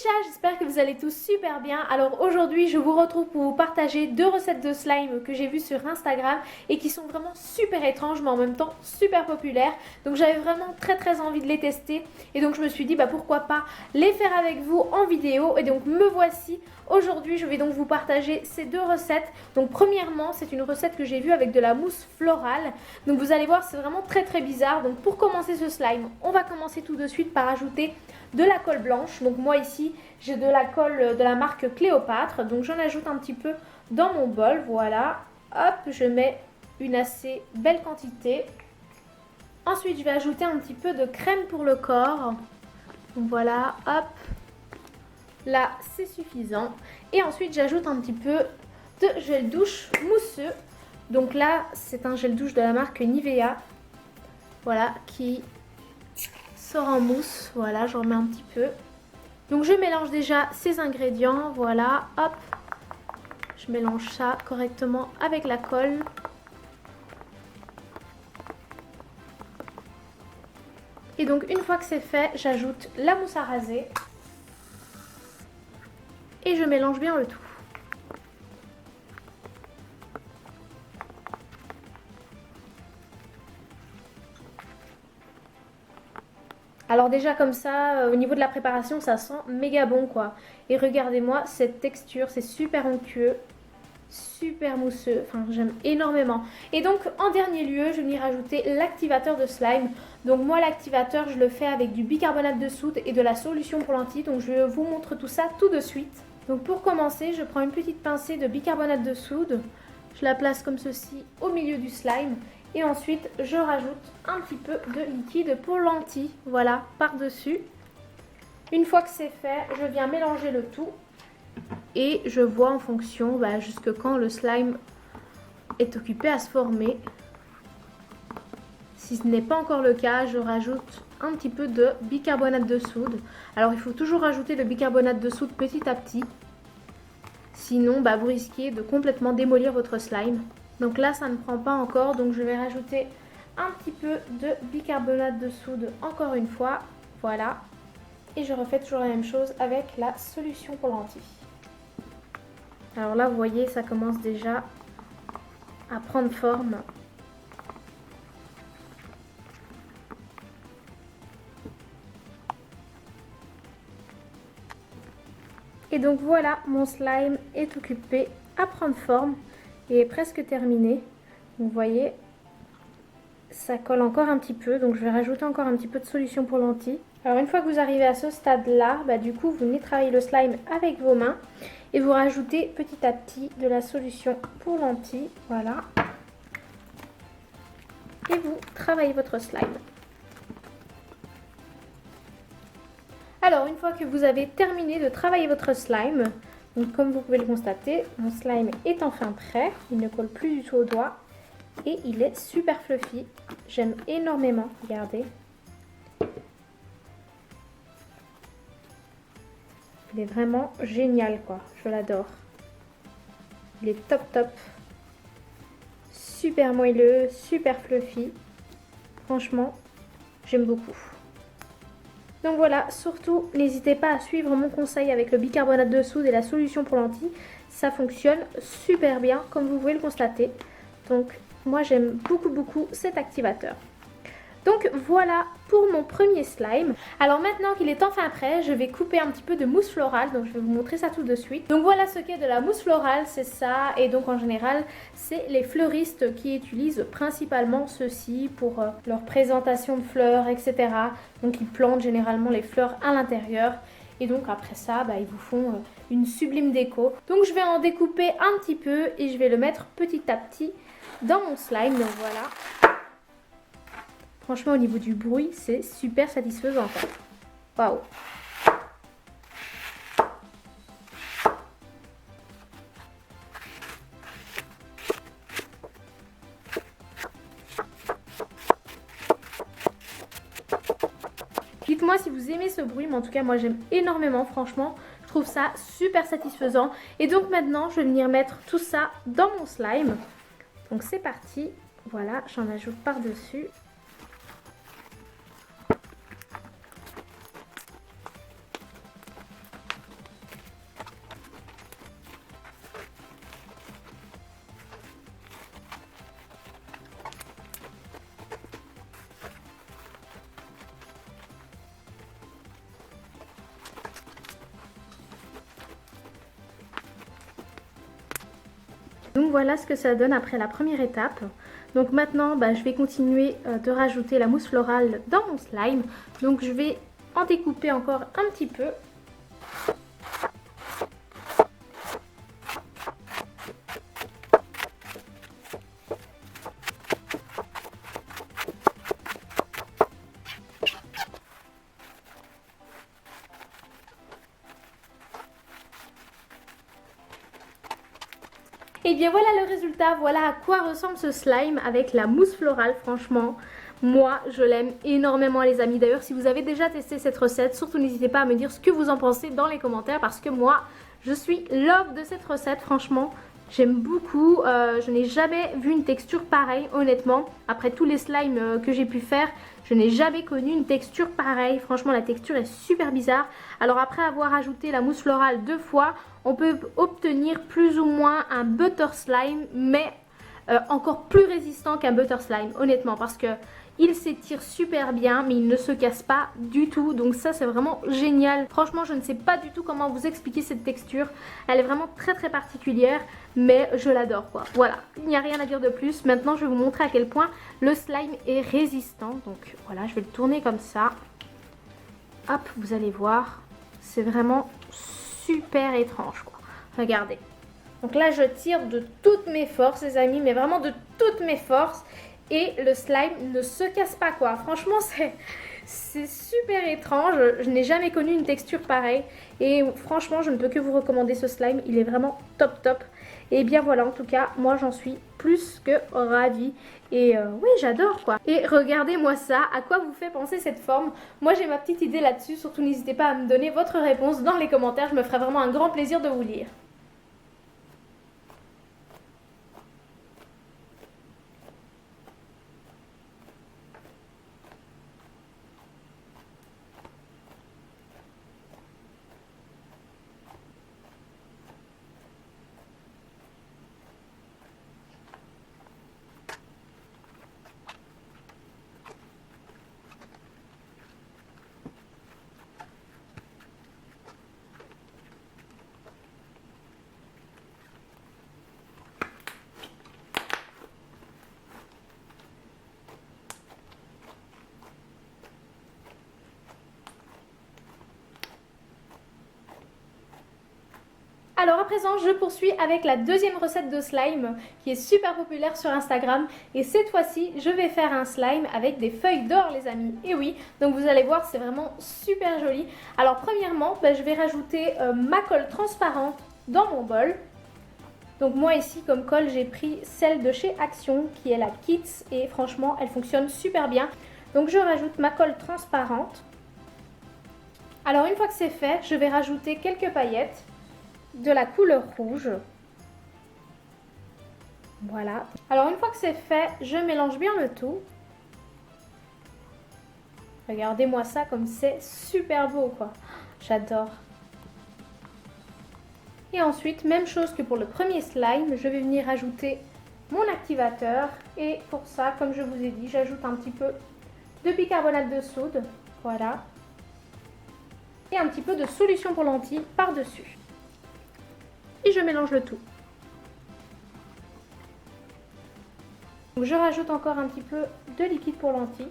chats, j'espère que vous allez tous super bien. Alors aujourd'hui je vous retrouve pour vous partager 2 recettes de slime que j'ai vues sur Instagram et qui sont vraiment super étranges mais en même temps super populaires. Donc j'avais vraiment très envie de les tester et donc je me suis dit pourquoi pas les faire avec vous en vidéo. Et donc me voici. Aujourd'hui je vais donc vous partager ces 2 recettes. Donc premièrement c'est une recette que j'ai vue avec de la mousse florale. Donc vous allez voir c'est vraiment très bizarre. Donc pour commencer ce slime on va commencer tout de suite par ajouter de la colle blanche. Donc moi ici j'ai de la colle de la marque Cléopâtre, donc j'en ajoute un petit peu dans mon bol, voilà, hop, je mets une assez belle quantité. Ensuite je vais ajouter un petit peu de crème pour le corps, donc voilà, hop, là c'est suffisant. Et ensuite j'ajoute un petit peu de gel douche mousseux, donc là c'est un gel douche de la marque Nivea, voilà, qui sort en mousse, voilà, j'en mets un petit peu. Donc je mélange déjà ces ingrédients, voilà, hop, je mélange ça correctement avec la colle. Et donc une fois que c'est fait, j'ajoute la mousse à raser et je mélange bien le tout. Alors déjà comme ça, au niveau de la préparation, ça sent méga bon quoi. Et regardez-moi cette texture, c'est super onctueux, super mousseux, enfin j'aime énormément. Et donc en dernier lieu, je vais venir rajouter l'activateur de slime. Donc moi l'activateur, je le fais avec du bicarbonate de soude et de la solution pour lentilles. Donc je vous montre tout ça tout de suite. Donc pour commencer, je prends une petite pincée de bicarbonate de soude. Je la place comme ceci au milieu du slime. Et ensuite, je rajoute un petit peu de liquide pour lentilles, voilà, par-dessus. Une fois que c'est fait, je viens mélanger le tout. Et je vois en fonction jusque quand le slime est occupé à se former. Si ce n'est pas encore le cas, je rajoute un petit peu de bicarbonate de soude. Alors il faut toujours rajouter le bicarbonate de soude petit à petit. Sinon, vous risquez de complètement démolir votre slime. Donc là, ça ne prend pas encore, donc je vais rajouter un petit peu de bicarbonate de soude encore une fois. Voilà. Et je refais toujours la même chose avec la solution pour lentilles. Alors là, vous voyez, ça commence déjà à prendre forme. Et donc voilà, mon slime est occupé à prendre forme et est presque terminé. Donc vous voyez, ça colle encore un petit peu, donc je vais rajouter encore un petit peu de solution pour lentilles. Alors une fois que vous arrivez à ce stade-là, du coup vous venez travailler le slime avec vos mains et vous rajoutez petit à petit de la solution pour lentilles, voilà. Et vous travaillez votre slime. Alors une fois que vous avez terminé de travailler votre slime, donc comme vous pouvez le constater, mon slime est enfin prêt, il ne colle plus du tout aux doigts et il est super fluffy, j'aime énormément, regardez. Il est vraiment génial quoi, je l'adore. Il est top, super moelleux, super fluffy, franchement j'aime beaucoup. Donc voilà, surtout n'hésitez pas à suivre mon conseil avec le bicarbonate de soude et la solution pour lentilles. Ça fonctionne super bien comme vous pouvez le constater. Donc moi j'aime beaucoup cet activateur. Donc voilà pour mon premier slime. Alors maintenant qu'il est enfin prêt, je vais couper un petit peu de mousse florale. Donc je vais vous montrer ça tout de suite. Donc voilà ce qu'est de la mousse florale, c'est ça. Et donc en général, c'est les fleuristes qui utilisent principalement ceci pour leur présentation de fleurs, etc. Donc ils plantent généralement les fleurs à l'intérieur. Et donc après ça, ils vous font une sublime déco. Donc je vais en découper un petit peu et je vais le mettre petit à petit dans mon slime. Donc voilà. Franchement, au niveau du bruit, c'est super satisfaisant. Waouh! Dites-moi si vous aimez ce bruit, mais en tout cas, moi j'aime énormément, franchement. Je trouve ça super satisfaisant. Et donc maintenant, je vais venir mettre tout ça dans mon slime. Donc c'est parti. Voilà, j'en ajoute par-dessus. Donc voilà ce que ça donne après la première étape. Donc maintenant je vais continuer de rajouter la mousse florale dans mon slime. Donc je vais en découper encore un petit peu. Et bien voilà le résultat, voilà à quoi ressemble ce slime avec la mousse florale. Franchement, moi je l'aime énormément les amis. D'ailleurs si vous avez déjà testé cette recette, surtout n'hésitez pas à me dire ce que vous en pensez dans les commentaires, parce que moi je suis love de cette recette. Franchement j'aime beaucoup, je n'ai jamais vu une texture pareille honnêtement. Après tous les slimes que j'ai pu faire, je n'ai jamais connu une texture pareille. Franchement la texture est super bizarre. Alors après avoir ajouté la mousse florale 2 fois, on peut obtenir plus ou moins un butter slime, mais encore plus résistant qu'un butter slime honnêtement, parce que il s'étire super bien mais il ne se casse pas du tout. Donc ça c'est vraiment génial. Franchement je ne sais pas du tout comment vous expliquer cette texture. Elle est vraiment très très particulière, mais je l'adore quoi. Voilà, il n'y a rien à dire de plus. Maintenant je vais vous montrer à quel point le slime est résistant. Donc voilà, je vais le tourner comme ça. Hop, vous allez voir, c'est vraiment super étrange quoi. Regardez. Donc là je tire de toutes mes forces les amis, mais vraiment de toutes mes forces. Et le slime ne se casse pas quoi. Franchement c'est super étrange. Je n'ai jamais connu une texture pareille. Et franchement je ne peux que vous recommander ce slime. Il est vraiment top top. Et bien voilà, en tout cas moi j'en suis plus que ravie. Et oui j'adore quoi. Et regardez-moi ça. À quoi vous fait penser cette forme? Moi j'ai ma petite idée là-dessus. Surtout n'hésitez pas à me donner votre réponse dans les commentaires. Je me ferai vraiment un grand plaisir de vous lire. Alors à présent, je poursuis avec la deuxième recette de slime qui est super populaire sur Instagram. Et cette fois-ci, je vais faire un slime avec des feuilles d'or les amis. Et oui, donc vous allez voir, c'est vraiment super joli. Alors premièrement, je vais rajouter ma colle transparente dans mon bol. Donc moi ici, comme colle, j'ai pris celle de chez Action qui est la Kits. Et franchement, elle fonctionne super bien. Donc je rajoute ma colle transparente. Alors une fois que c'est fait, je vais rajouter quelques paillettes de la couleur rouge. Voilà. Alors une fois que c'est fait, je mélange bien le tout. Regardez-moi ça comme c'est super beau quoi. J'adore. Et ensuite, même chose que pour le premier slime, je vais venir ajouter mon activateur. Et pour ça, comme je vous ai dit, j'ajoute un petit peu de bicarbonate de soude. Voilà. Et un petit peu de solution pour lentilles par-dessus. Et je mélange le tout. Donc je rajoute encore un petit peu de liquide pour lentilles.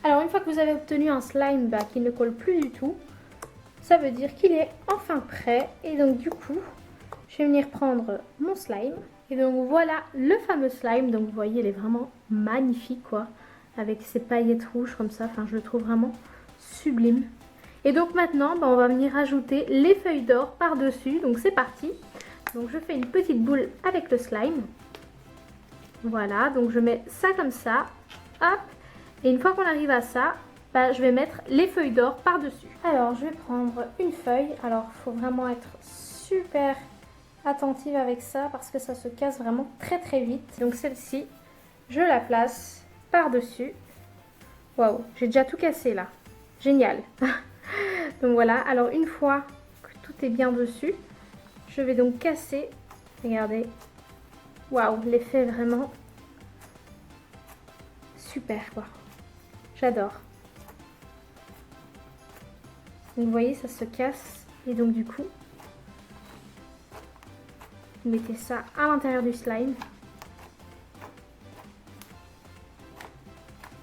Alors une fois que vous avez obtenu un slime qui ne colle plus du tout, ça veut dire qu'il est enfin prêt. Et donc du coup, je vais venir prendre mon slime. Et donc voilà le fameux slime. Donc vous voyez, il est vraiment magnifique quoi. Avec ses paillettes rouges comme ça. Enfin, je le trouve vraiment sublime. Et donc maintenant, on va venir ajouter les feuilles d'or par-dessus. Donc c'est parti. Donc je fais une petite boule avec le slime. Voilà, donc je mets ça comme ça. Hop. Et une fois qu'on arrive à ça, je vais mettre les feuilles d'or par-dessus. Alors je vais prendre une feuille. Alors il faut vraiment être super attentive avec ça parce que ça se casse vraiment très très vite. Donc celle-ci, je la place par-dessus. Waouh, j'ai déjà tout cassé là. Génial. Donc voilà, alors une fois que tout est bien dessus, je vais donc casser. Regardez. Waouh, l'effet est vraiment super quoi. J'adore. Donc vous voyez, ça se casse. Et donc du coup, vous mettez ça à l'intérieur du slime.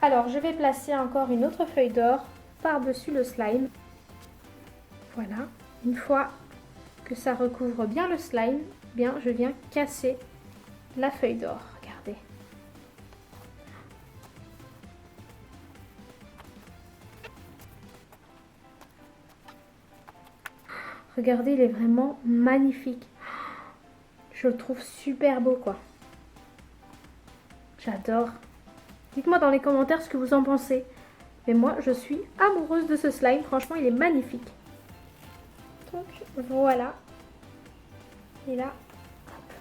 Alors je vais placer encore une autre feuille d'or par-dessus le slime. Voilà. Une fois que ça recouvre bien le slime, bien je viens casser la feuille d'or. Regardez. Regardez, il est vraiment magnifique. Je le trouve super beau, quoi. J'adore. Dites-moi dans les commentaires ce que vous en pensez. Mais moi, je suis amoureuse de ce slime. Franchement, il est magnifique. Donc, voilà. Et là, hop.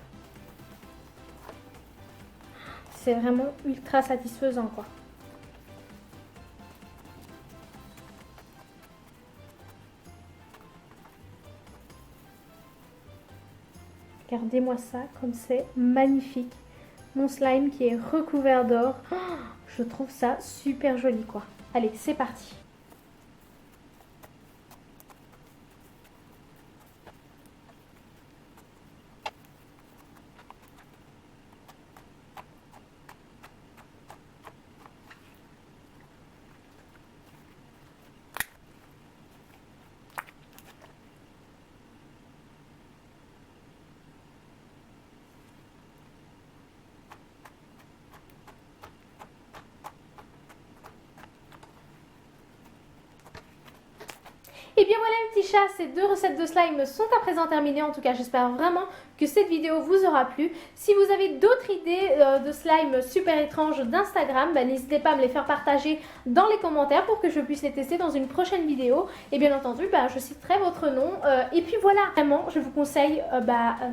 C'est vraiment ultra satisfaisant, quoi. Regardez-moi ça, comme c'est magnifique. Mon slime qui est recouvert d'or. Oh, je trouve ça super joli, quoi. Allez, c'est parti. Et bien voilà mes petits chats, ces 2 recettes de slime sont à présent terminées. En tout cas, j'espère vraiment que cette vidéo vous aura plu. Si vous avez d'autres idées de slime super étranges d'Instagram, n'hésitez pas à me les faire partager dans les commentaires pour que je puisse les tester dans une prochaine vidéo. Et bien entendu, je citerai votre nom. Et puis voilà, vraiment, je vous conseille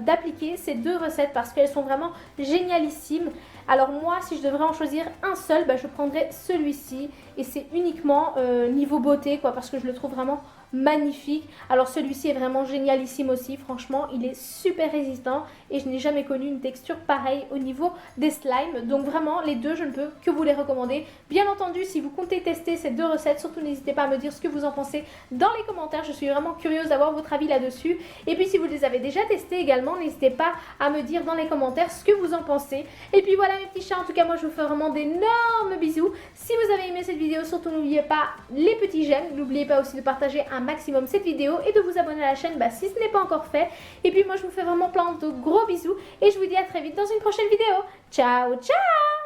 d'appliquer ces 2 recettes parce qu'elles sont vraiment génialissimes. Alors moi, si je devrais en choisir un seul, je prendrais celui-ci. Et c'est uniquement niveau beauté, quoi, parce que je le trouve vraiment magnifique. Alors celui-ci est vraiment génialissime aussi. Franchement, il est super résistant et je n'ai jamais connu une texture pareille au niveau des slimes. Donc vraiment, les deux, je ne peux que vous les recommander. Bien entendu, si vous comptez tester ces 2 recettes, surtout n'hésitez pas à me dire ce que vous en pensez dans les commentaires. Je suis vraiment curieuse d'avoir votre avis là-dessus. Et puis si vous les avez déjà testés également, n'hésitez pas à me dire dans les commentaires ce que vous en pensez. Et puis voilà mes petits chats, en tout cas moi je vous fais vraiment d'énormes bisous. Si vous avez aimé cette vidéo, surtout n'oubliez pas les petits j'aime. N'oubliez pas aussi de partager un maximum cette vidéo et de vous abonner à la chaîne si ce n'est pas encore fait. Et puis moi je vous fais vraiment plein de gros bisous et je vous dis à très vite dans une prochaine vidéo. Ciao ciao.